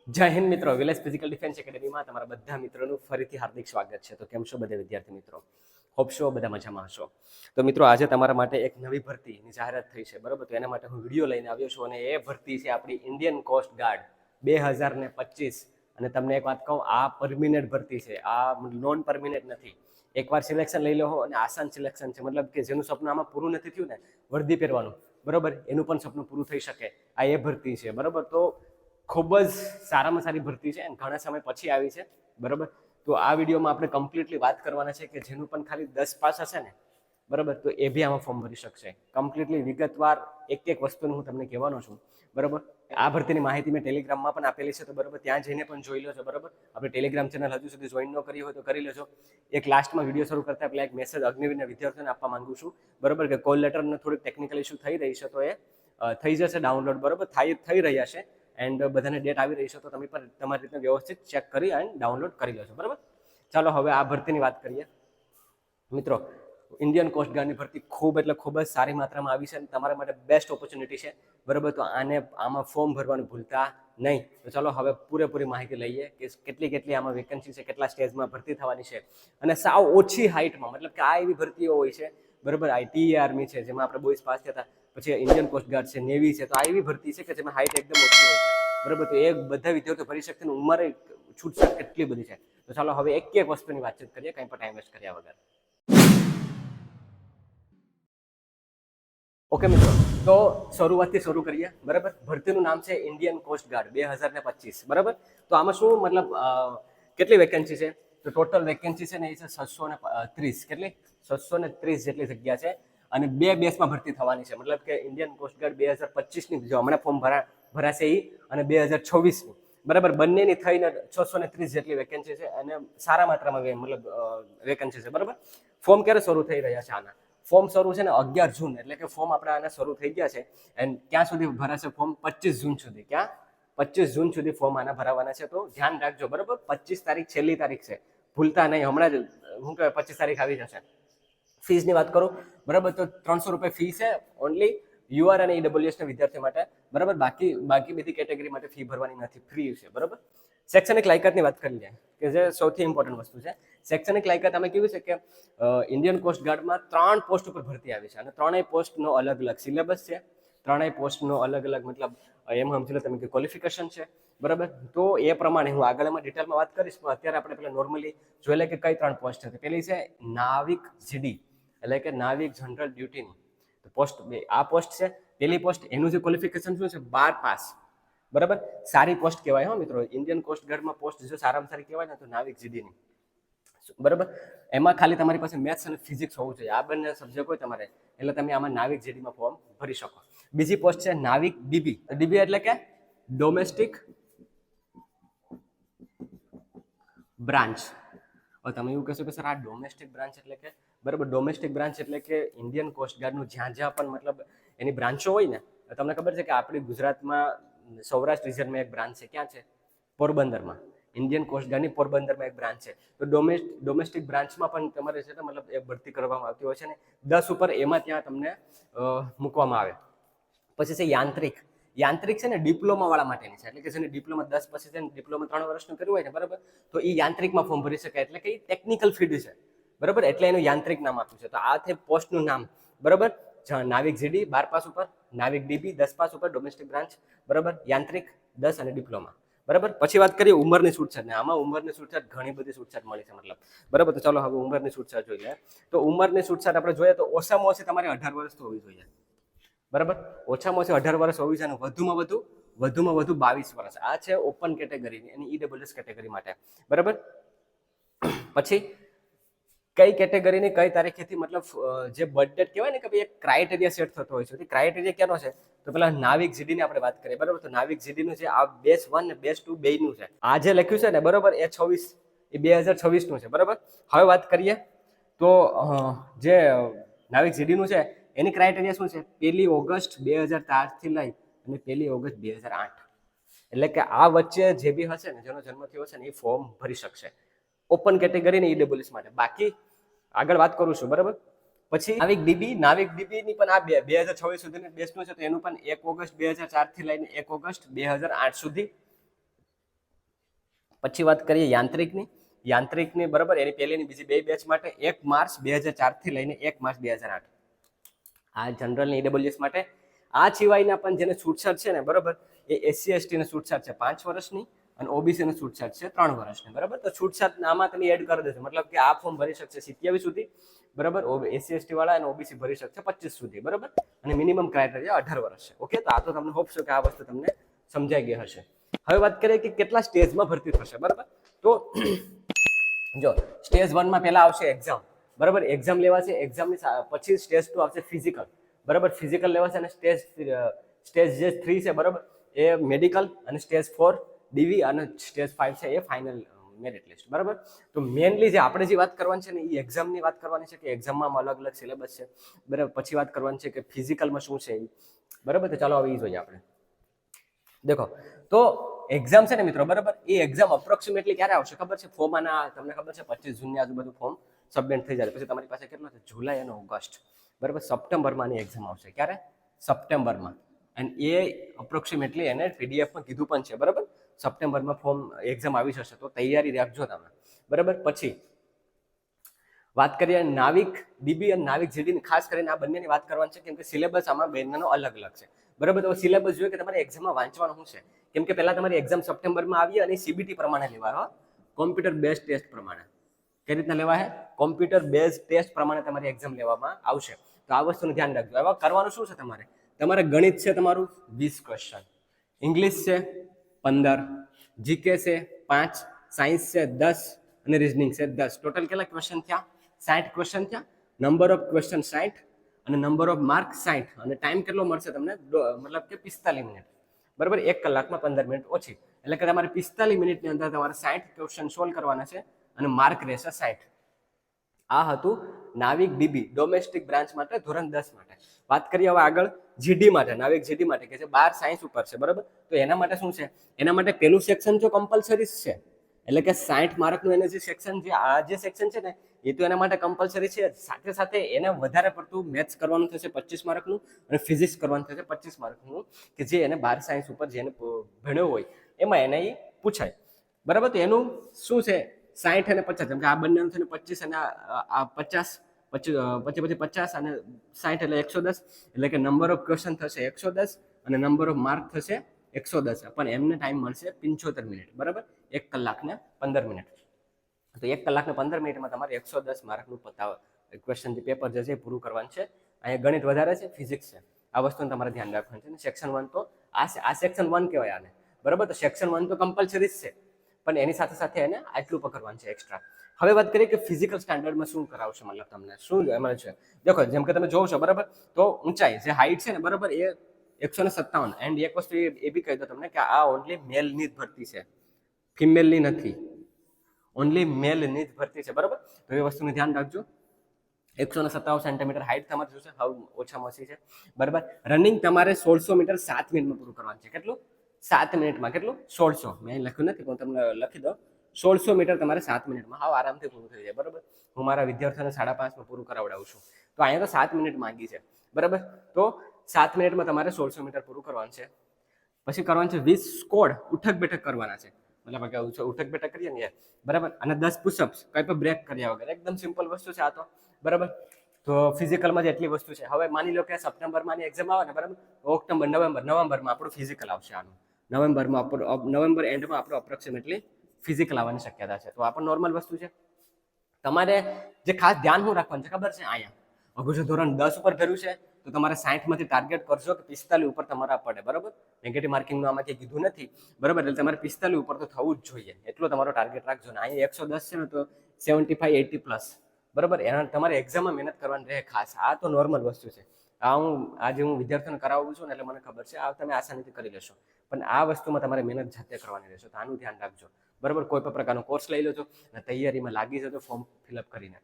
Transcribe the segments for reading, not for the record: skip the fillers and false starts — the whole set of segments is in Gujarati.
જય હિન્દ મિત્રો, વિલેજ ફિઝિકલ ડિફેન્સ એકેડેમીમાં તમારા બધા મિત્રોનું ફરીથી હાર્દિક સ્વાગત છે. તો કેમ છો બધા વિદ્યાર્થી મિત્રો? હોપ છો બધા મજામાં હશો. તો મિત્રો, આજે તમારા માટે એક નવી ભરતીની જાહેરાત થઈ છે, બરાબર? તો એના માટે હું વિડીયો લઈને આવ્યો છું અને એ ભરતી છે આપણી ઇન્ડિયન કોસ્ટ ગાર્ડ 2025. અને તમને એક વાત કહું, આ પરમિનન્ટ ભરતી છે, આ નોન પરમિનન્ટ નથી. એકવાર સિલેક્શન લઈ લો અને આસાન સિલેક્શન છે, મતલબ કે જેનું સપનું આમાં પૂરું નથી થયું ને, વર્દી પહેરવાનું, બરાબર, એનું પણ સપનું પૂરું થઈ શકે, આ એ ભરતી છે, બરાબર? તો ખૂબ જ સારામાં સારી ભરતી છે અને ઘણા સમય પછી આવી છે, બરાબર? તો આ વિડીયોમાં આપણે કમ્પ્લીટલી વાત કરવાના છે કે જેનું પણ ખાલી 10 પાસ હશે ને, બરાબર, તો એ બી આમાં ફોર્મ ભરી શકશે. કમ્પ્લીટલી વિગતવાર એક વસ્તુનું હું તમને કહેવાનો છું, બરાબર? આ ભરતીની માહિતી મેં ટેલિગ્રામમાં પણ આપેલી છે, તો બરાબર, ત્યાં જઈને પણ જોઈ લો છો, બરાબર? આપણે ટેલિગ્રામ ચેનલ હજુ સુધી જોઈન ન કરી હોય તો કરી લેજો. એક લાસ્ટમાં વિડીયો શરૂ કરતા પહેલા એક મેસેજ અગ્નિવીરના વિદ્યાર્થીઓને આપવા માંગુ છું, બરાબર, કે કોલ લેટરને થોડીક ટેકનિકલ ઇસ્યુ થઈ રહી છે, તો એ થઈ જશે ડાઉનલોડ, બરાબર, થઈ રહ્યા છે. એન્ડ બધાને ડેટ આવી રહી છે, તો તમે પણ તમારી રીતે વ્યવસ્થિત ચેક કરી અને ડાઉનલોડ કરી લેજો, બરાબર? ચાલો હવે આ ભરતીની વાત કરીએ. મિત્રો, ઇન્ડિયન કોસ્ટ ગાર્ડની ભરતી ખૂબ જ સારી માત્રામાં આવી છે અને તમારા માટે બેસ્ટ ઓપોર્ચ્યુનિટી છે, બરાબર? તો આમાં ફોર્મ ભરવાનું ભૂલતા નહીં. તો ચાલો હવે પૂરેપૂરી માહિતી લઈએ કે કેટલી આમાં વેકેન્સી છે, કેટલા સ્ટેજમાં ભરતી થવાની છે અને સાવ ઓછી હાઇટમાં, મતલબ કે આ એવી ભરતીઓ હોય છે, બરાબર, આઈટી આર્મી છે જેમાં આપણે બોયઝ પાસ થયા હતા, પછી ઇન્ડિયન કોસ્ટ ગાર્ડ છે, નેવી છે, તો આ એવી ભરતી છે કે જેમાં હાઇટ એકદમ ઓછી હોય છે, બરાબર? તો એ બધા વિદ્યાર્થીઓ ભરી શકશે અને ઉંમરે છૂટછાટ કેટલી બધી છે. તો ચાલો હવે એક વસ્તુની વાતચીત કરીએ, કંઈ પણ ટાઈમ વેસ્ટ કર્યા વગર. ઓકે મિત્રો, તો શરૂઆતથી શરૂ કરીએ, બરાબર? ભરતીનું નામ છે ઇન્ડિયન કોસ્ટ ગાર્ડ 2025, બરાબર? તો આમાં શું મતલબ કેટલી વેકેન્સી છે? તો ટોટલ વેકેન્સી છે ને એ છે 630. કેટલી? 630 જેટલી જગ્યા છે અને 2 બેચમાં ભરતી થવાની છે, મતલબ કે ઇન્ડિયન કોસ્ટ ગાર્ડ 2025ની જો હમણાં ફોર્મ ભરાશે એ અને 2026ની, બરાબર, બંનેની થઈને 630 જેટલી વેકેન્સી છે અને સારા માત્રામાં મતલબ વેકેન્સી છે, બરાબર? ફોર્મ ક્યારે શરૂ થઈ રહ્યા છે આના? ફોર્મ શરૂ છે ને 11 જૂન, એટલે કે ફોર્મ આપણે આના શરૂ થઈ ગયા છે એન્ડ ક્યાં સુધી ભરાશે ફોર્મ? 25 જૂન સુધી. ક્યાં? 25 જૂન સુધી ફોર્મ આના ભરાવાના છે. તો ધ્યાન રાખજો, બરાબર? 25 તારીખ છેલ્લી તારીખ છે, ભૂલતા નહીં. હમણાં જ શું કહેવાય, 25 તારીખ આવી જશે. ફીસની વાત કરું, બરાબર, તો 300 રૂપિયા ફી છે ઓનલી યુઆર અને ઈડબ્લ્યુએસ ના વિદ્યાર્થીઓ માટે, બરાબર? બાકી બધી કેટેગરી માટે ફી ભરવાની નથી, ફ્રી છે, બરાબર? શૈક્ષણિક લાયકાતની વાત કરી લઈએ કે જે સૌથી ઇમ્પોર્ટન્ટ વસ્તુ છે. શૈક્ષણિક લાયકાત અમે કેવું છે કે ઇન્ડિયન કોસ્ટ ગાર્ડમાં 3 પોસ્ટ ઉપર ભરતી આવી છે અને 3 પોસ્ટનો અલગ અલગ સિલેબસ છે, 3 પોસ્ટનો અલગ અલગ મતલબ એમ સમજી લો તમે કે ક્વોલિફિકેશન છે, બરાબર? તો એ પ્રમાણે હું આગળમાં ડિટેલમાં વાત કરીશ, પણ અત્યારે આપણે પેલા નોર્મલી જોઈ લે કે કઈ 3 પોસ્ટ છે. પેલી છે નાવિક જીડી, એટલે કે નાવિક જનરલ ડ્યુટીની પોસ્ટ. આ પોસ્ટ છે પેલી પોસ્ટ. એનું જે ક્વોલિફિકેશન શું છે? 12 પાસ, બરાબર? સારી પોસ્ટ કહેવાય હો મિત્રો. ઇન્ડિયન કોસ્ટ ગાર્ડમાં પોસ્ટ જો સારામાં સારી કહેવાય ને તો નાવિક જીડીની, બરાબર? એમાં ખાલી તમારી પાસે મેથ્સ અને ફિઝિક્સ હોવું જોઈએ, આ બંને સબ્જેક્ટ હોય તમારે, એટલે તમે આમાં નાવિક જીડીમાં ફોર્મ ભરી શકો. બીજી પોસ્ટ છે નાવિક ડીબી. ડીબી એટલે કે ડોમેસ્ટિક બ્રાન્ચ. હવે તમે એવું કહેશો કે સર આ ડોમેસ્ટિક બ્રાન્ચ એટલે કે, બરાબર, ડોમેસ્ટિક બ્રાન્ચ એટલે કે ઇન્ડિયન કોસ્ટ ગાર્ડનું જ્યાં પણ મતલબ એની બ્રાન્ચો હોય ને, તમને ખબર છે કે આપણી ગુજરાતમાં સૌરાષ્ટ્ર રિજનમાં એક બ્રાન્ચ છે. ક્યાં છે? પોરબંદરમાં. ઇન્ડિયન કોસ્ટ ગાર્ડની પોરબંદરમાં એક બ્રાન્ચ છે. તો ડોમેસ્ટિક બ્રાન્ચમાં પણ તમારે છે ને મતલબ એક ભરતી કરવામાં આવતી હોય છે ને 10 ઉપર, એમાં ત્યાં તમને મૂકવામાં આવે. પછી છે યાંત્રિક. યાંત્રિક છે ને ડિપ્લોમા વાળા માટેની છે, એટલે કે જેને ડિપ્લોમા 10 પછી છે ને ડિપ્લોમા 3 વર્ષનું કર્યું હોય ને, બરાબર, તો એ યાંત્રિકમાં ફોર્મ ભરી શકે, એટલે કે એ ટેકનિકલ ફિલ્ડ છે, બરાબર? એટલે એનું યાંત્રિક નામ આપ્યું છે. તો આ છે પોસ્ટનું નામ, બરાબર? નાવિક જીડી 12 પાસ ઉપર, નાવિક ડીબી 10 પાસ ઉપર, ડોમેસ્ટિક બ્રાન્ચ, બરાબર, યાંત્રિક 10 અને ડિપ્લોમા, બરાબર? પછી વાત કરીએ ઉંમરની છૂટછાટ ને. આમાં ઉંમરની છૂટછાટ ઘણી બધી છૂટછાટ મળી છે, મતલબ, બરાબર? તો ચાલો હવે ઉંમરની છૂટછાટ જોઈએ. તો ઉંમરની છૂટછાટ આપણે જોઈએ તો ઓછામાં ઓછી તમારે 18 વર્ષ તો હોવી જોઈએ, બરાબર? ઓછામાં ઓછી 18 વર્ષ હોવી જોઈએ, વધુમાં વધુ 22 વર્ષ. આ છે ઓપન કેટેગરીની અને ઈડબ્લ્યુએસ કેટેગરી માટે, બરાબર? પછી કઈ કેટેગરીની કઈ તારીખેથી, મતલબ જે બર્થ ડેટ કહેવાય ને કે ભાઈ એક ક્રાઇટેરિયા સેટ થતો હોય છે. તે ક્રાઇટેરિયા ક્યાંનો છે? તો પેલા નાવિક જીડીની આપણે વાત કરીએ, બરાબર? તો નાવિક જીડીનું છે આ બેચ 1 ને બેચ 2 બેયનું છે. આ જે લખ્યું છે ને, બરાબર, એ 2026નું છે, બરાબર? હવે વાત કરીએ તો જે નાવિક જીડીનું છે એની ક્રાઇટેરિયા શું છે? 1 ઓગસ્ટ 2004 થી લઈ અને 1 ઓગસ્ટ 2008, એટલે કે આ વચ્ચે જે બી હશે ને, જેનો જન્મ થયો હશે ને, એ ફોર્મ ભરી શકશે ઓપન કેટેગરી ને ઈડબ્લ્યુએસ માટે. બાકી આગળ વાત કરું છું, બરાબર? પછી નાવિક ડીબી ની પણ આ 2026 સુધીની બેચનું છે, તો એનું પણ 1 ઓગસ્ટ 2004 થી લઈને 1 ઓગસ્ટ 2008 સુધી પછી વાત કરીએ યાંત્રિકની બરાબર, એની પહેલીની બીજી બે બેચ માટે 1 માર્ચ 2004 થી લઈને 1 માર્ચ 2008 આ જનરલની ઈડબ્લ્યુએસ માટે. આ સિવાયના પણ જેને છૂટછાટ છે ને બરાબર, એ એસસી એસટીને છૂટછાટ છે 5 વર્ષની અને ઓબીસીને છૂટછાટ છે 3 વર્ષની બરાબર. તો છૂટછાટ આમાં તમે એડ કરી દેજો, મતલબ કે આ ફોર્મ ભરી શકશે 27 સુધી બરાબર, એસસી એસટી વાળા અને ઓબીસી ભરી શકશે 25 સુધી બરાબર, અને મિનિમમ ક્રાઇટેરિયા 18 વર્ષ છે. ઓકે, તો આ તો તમને હોપ છો કે આ વસ્તુ તમને સમજાઈ ગઈ હશે. હવે વાત કરીએ કે કેટલા સ્ટેજમાં ભરતી થશે બરાબર. તો જો સ્ટેજ 1 માં પહેલા આવશે એક્ઝામ બરાબર, એક્ઝામ લેવાશે, એક્ઝામની પછી સ્ટેજ 2 આવશે ફિઝિકલ બરાબર, ફિઝિકલ લેવાશે, અને સ્ટેજ જે 3 છે બરાબર એ મેડિકલ, અને સ્ટેજ 4 ડીવી, અને સ્ટેજ 5 છે એ ફાઇનલ મેરિટ લિસ્ટ બરાબર. તો મેનલી જે આપણે જે વાત કરવાની છે ને એ એક્ઝામની વાત કરવાની છે કે એક્ઝામમાં અલગ અલગ સિલેબસ છે બરાબર. પછી વાત કરવાની છે કે ફિઝિકલમાં શું છે બરાબર. તો ચાલો હવે એ જોઈએ આપણે. દેખો તો એક્ઝામ છે ને મિત્રો બરાબર, એ એક્ઝામ અપ્રોક્સિમેટલી ક્યારે આવશે ખબર છે? ફોર્મ આના તમને ખબર છે 25 જૂનની આજુબાજુ ફોર્મ સબમિટ થઈ જાય, પછી તમારી પાસે કેટલો છે? જુલાઈ અને ઓગસ્ટ બરાબર, સપ્ટેમ્બરમાં આની એક્ઝામ આવશે. ક્યારે? સપ્ટેમ્બરમાં. અને એ અપ્રોક્સિમેટલી એને પીડીએફમાં કીધું પણ છે બરાબર, સપ્ટેમ્બરમાં ફોર્મ એક્ઝામ આવી જશે, તો તૈયારી રાખજો તમે બરાબર. પછી વાત કરીએ નાવિક ડીબી અને નાવિક જીડી, ખાસ કરીને આ બંનેની વાત કરવાની છે કેમ કે સિલેબસ આમાં બંનેનો અલગ અલગ છે બરાબર. તો સિલેબસ જોઈએ કે તમારે એક્ઝામમાં વાંચવાનું શું છે, કેમ કે પહેલા તમારી એક્ઝામ સપ્ટેમ્બરમાં આવી અને સીબીટી પ્રમાણે લેવાય, કોમ્પ્યુટર બેઝ ટેસ્ટ પ્રમાણે. કઈ રીતના લેવા છે? કોમ્પ્યુટર બેઝ ટેસ્ટ પ્રમાણે તમારી એક્ઝામ લેવામાં આવશે. તો આ વસ્તુનું ધ્યાન રાખજો. હવે કરવાનું શું છે તમારે ગણિત છે તમારું 20 ક્વેશ્ચન, ઇંગ્લિશ છે 15, જીકે છે 5, સાયન્સ છે 10 અને રીઝનિંગ છે 10. ટોટલ કેટલા ક્વેશ્ચન થયા? 60 ક્વેશ્ચન થયા. નંબર ઓફ ક્વેશ્ચન 60 અને નંબર ઓફ માર્ક 60, અને ટાઈમ કેટલો મળશે તમને? મતલબ કે 45 મિનિટ બરાબર, 1 કલાકમાં 15 મિનિટ ઓછી, એટલે કે તમારે 45 મિનિટની અંદર તમારે 60 ક્વેશ્ચન સોલ્વ કરવાના છે અને માર્ક રહેશે 60. આ હતું નાવિક ડીબી ડોમેસ્ટિક બ્રાન્ચ માટે ધોરણ 10 માટે. વાત કરીએ હવે આગળ જીડી માટે, નાવિક જીડી માટે કે જે 12 સાયન્સ ઉપર છે બરાબર. તો એના માટે શું છે? એના માટે પેલું સેક્શન જો કમ્પલસરી છે, એટલે કે 60 માર્કનું એને જે સેક્શન છે, આ જે સેક્શન છે ને એ તો એના માટે કમ્પલસરી છે. સાથે સાથે એને વધારે પડતું મેથ્સ કરવાનું થશે 25 માર્કનું, અને ફિઝિક્સ કરવાનું થશે 25 માર્કનું, કે જે એને 12 સાયન્સ ઉપર જેને ભણ્યો હોય એમાં એને પૂછાય બરાબર. તો એનું શું છે? 60 અને 50, જેમ કે આ બંને થઈને 25 અને આ 50, પછી 50 અને 60 એટલે 110, એટલે કે નંબર ઓફ ક્વેશ્ચન થશે 110 અને નંબર ઓફ માર્ક થશે 110, પણ એમને ટાઈમ મળશે 75 મિનિટ બરાબર, 1 કલાક ને 15 મિનિટ. તો 1 કલાક ને 15 મિનિટમાં તમારે 110 માર્કનું ક્વેશ્ચન પેપર જે છે પૂરું કરવાનું છે. અહીંયા ગણિત વધારે છે, ફિઝિક્સ છે, આ વસ્તુને તમારે ધ્યાન રાખવાનું છે. સેક્શન 1 તો આ સેક્શન 1 કહેવાય આને બરાબર. તો સેક્શન 1 તો કમ્પલસરી જ છે, પણ એની સાથે સાથે એને આટલું પકડવાનું છે એક્સ્ટ્રા. હવે વાત કરીએ કે ફિઝિકલ સ્ટાન્ડર્ડમાં શું કરાવશે, મતલબ તમને શું એમાં છે. દેખો જેમ કે તમે જોવો છો બરાબર, તો ઊંચાઈ જે હાઈટ છે ને બરાબર એ 157. એન્ડ એક વસ્તુ એ બી કહી દો તમને કે આ ઓનલી મેલની જ ભરતી છે, ફિમેલની નથી, ઓનલી મેલની જ ભરતી છે બરાબર. તો એ વસ્તુનું ધ્યાન રાખજો. 157 સેન્ટીમીટર હાઈટ તમારે જોશે, હાવ ઓછામાં ઓછી છે બરાબર. રનિંગ તમારે 1600 મીટર 7 મિનિટમાં પૂરું કરવાનું છે. કેટલું? 7 મિનિટમાં. કેટલું? 1600. મેં લખ્યું નથી પણ તમને લખી દો. 1600 મીટર તમારે 7 મિનિટમાં હાવ આરામથી પૂરું થઈ જાય બરાબર. હું મારા વિદ્યાર્થીઓને 5.5માં પૂરું કરાવડાવું છું, તો અહીંયા તો 7 મિનિટ માંગી છે બરાબર. તો 7 મિનિટમાં તમારે 1600 મીટર પૂરું કરવાનું છે. પછી કરવાનું છે 20 સ્કોડ, ઉઠક બેઠક કરવાના છે, મતલબ કે ઉઠક બેઠક કરીએ ને બરાબર, અને 10 પુશઅપ્સ કઈ પણ બ્રેક કર્યા વગર. એકદમ સિમ્પલ વસ્તુ છે આ તો બરાબર. તો ફિઝિકલમાં જ એટલી વસ્તુ છે. હવે માની લો કે સપ્ટેમ્બરમાં એક્ઝામ આવે ને બરાબર, ઓક્ટોબર નવેમ્બરમાં આપણું ફિઝિકલ આવશે. આનું નવેમ્બર એન્ડમાં આપણું અપ્રોક્સિમેટલી ફિઝિકલ આવવાની શક્યતા છે. તો આ પણ નોર્મલ વસ્તુ છે. તમારે જે ખાસ ધ્યાન શું રાખવાનું છે ખબર છે? અહીંયા અગર જો ધોરણ 10 ઉપર ભર્યું છે તો તમારે 60માંથી ટાર્ગેટ કરશો કે 45 ઉપર તમારા પડે બરાબર. નેગેટિવ માર્કિંગનું આમાંથી કીધું નથી બરાબર, એટલે તમારે 45 ઉપર તો થવું જ જોઈએ, એટલો તમારો ટાર્ગેટ રાખજો. ને અહીંયા 110 છે ને તો 75-80 પ્લસ બરાબર. એના તમારે એક્ઝામમાં મહેનત કરવાની રહે ખાસ. આ તો નોર્મલ વસ્તુ છે. આજે હું વિદ્યાર્થીઓને કરાવું છું ને એટલે મને ખબર છે, આ તમે આસાનીથી કરી લેશો, પણ આ વસ્તુમાં તમારે મહેનત જાતે કરવાની રહેશે. તો આનું ધ્યાન રાખજો બરાબર. કોઈ પણ પ્રકારનો કોર્સ લઈ લેજો અને તૈયારીમાં લાગી જજો ફોર્મ ફિલઅપ કરીને.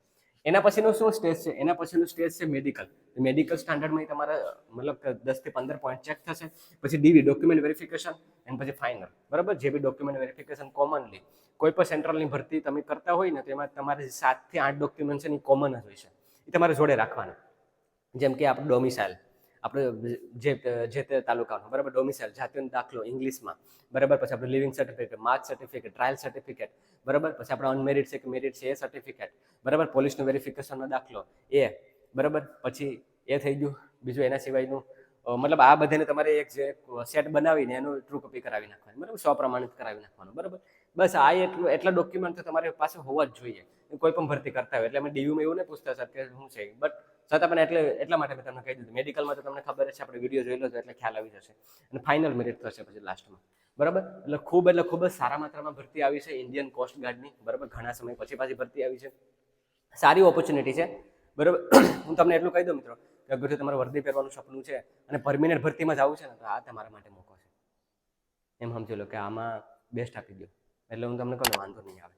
એના પછીનું શું સ્ટેજ છે? એના પછીનું સ્ટેજ છે મેડિકલ. મેડિકલ સ્ટાન્ડર્ડમાં તમારે મતલબ 10 થી 15 પોઈન્ટ ચેક થશે. પછી ડીવી ડોક્યુમેન્ટ વેરિફિકેશન, અને પછી ફાઇનલ બરાબર. જે બી ડોક્યુમેન્ટ વેરિફિકેશન કોમનલી કોઈ પણ સેન્ટ્રલની ભરતી તમે કરતા હોય ને તો એમાં તમારે 7 થી 8 ડોક્યુમેન્ટ છે એ કોમન જ હોય છે, એ તમારે જોડે રાખવાના. જેમ કે આપણું ડોમિસાઇલ, આપણે જે તે તાલુકાનો બરાબર ડોમિસાઇલ જાતિનો દાખલો ઇંગ્લિશમાં બરાબર પછી આપણે leaving certificate mark certificate trial certificate બરાબર પછી આપણે અનમેરિડ છે કે મેરિડ છે એ સર્ટિફિકેટ બરાબર પોલીસનો વેરિફિકેશનનો દાખલો એ બરાબર પછી એ થઈ ગયું બીજું એના સિવાયનું મતલબ આ બધાને તમારે એક જે સેટ બનાવીને એનું ટ્રુ કોપી કરાવી નાખવાની બરાબર સ્વપ્રમાણિત કરાવી નાખવાનું બરાબર બસ આ એટલા ડોક્યુમેન્ટ તો તમારી પાસે હોવા જ જોઈએ કોઈ પણ ભરતી કરતા હોય એટલે અમે ડીયુમાં એવું નહીં પૂછતા સર કે શું છે બટ છતાં પણ એટલા માટે મેં તમને કહી દીધું મેડિકલમાં તો તમને ખબર છે આપણે વિડીયો જોઈ લો એટલે ખ્યાલ આવી જશે અને ફાઇનલ મેરિટ થશે પછી લાસ્ટમાં બરાબર એટલે ખૂબ જ સારા માત્રામાં ભરતી આવી છે ઇન્ડિયન કોસ્ટ ગાર્ડની બરાબર ઘણા સમય પછી પાછી ભરતી આવી છે સારી ઓપોર્ચ્યુનિટી છે બરાબર હું તમને એટલું કહી દઉં મિત્રો કે અગર તમારે વર્દી પહેરવાનું સપનું છે અને પરમિનન્ટ ભરતીમાં જવું છે ને તો આ તમારા માટે મોકો છે એમ સમજી લો કે આમાં બેસ્ટ આપી દો એટલે હું તમને કહું વાંધો નહીં આવે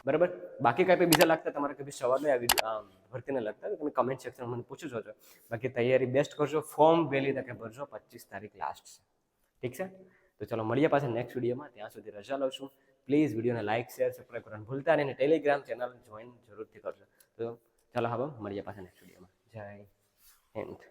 બરાબર બાકી કાંઈ બીજા લાગતા તમારે કઈ સવાલ નહીં આ ભરતીને લગતા તો તમે કમેન્ટ સેક્શનમાં મને પૂછી જોજો બાકી તૈયારી બેસ્ટ કરજો ફોર્મ વહેલી તકે ભરજો 25 તારીખ લાસ્ટ છે ઠીક છે તો ચલો મળીએ પાછા નેક્સ્ટ વિડીયોમાં ત્યાં સુધી રજા લઉં છું પ્લીઝ વિડીયોને લાઇક શેર સબસ્ક્રાઈબ કરવાનું ભૂલતા નહીં અને ટેલિગ્રામ ચેનલ જોઈન જરૂરથી કરજો તો ચાલો હવે મળીએ પાછા નેક્સ્ટ વિડીયોમાં જય હિન્દ